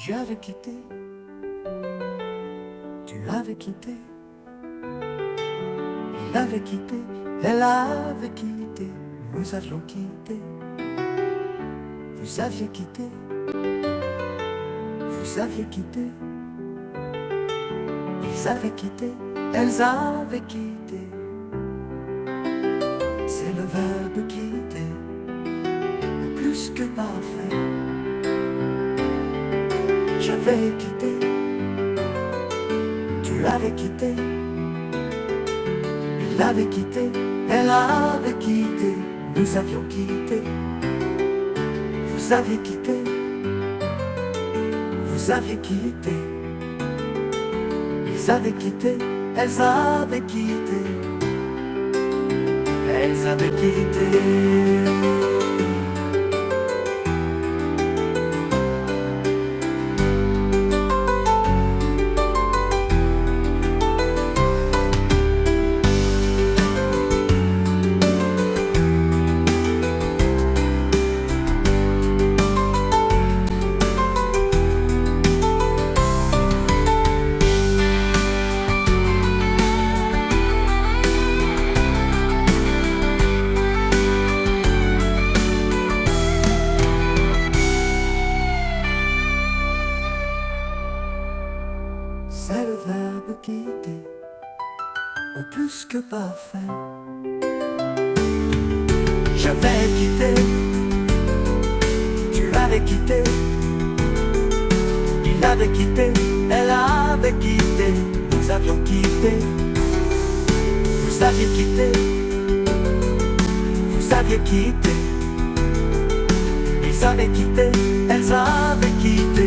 Tu avais quitté, tu avais quitté, il avait quitté, elle avait quitté, nous avions quitté, vous aviez quitté, vous aviez quitté, ils avaient quitté, elles avaient quitté. C'est le verbe quitter, plus que parfait. J'avais quitté, tu avais quitté, il avait quitté, elle avait quitté, nous avions quitté, vous aviez quitté, vous aviez quitté, ils avaient quitté, elles avaient quitté, elles avaient quitté. C'est le verbe quitter, au plus que parfait. J'avais quitté, tu avais quitté, il avait quitté, elle avait quitté, nous avions quitté, vous aviez quitté, vous aviez quitté, ils avaient quitté, elles avaient quitté.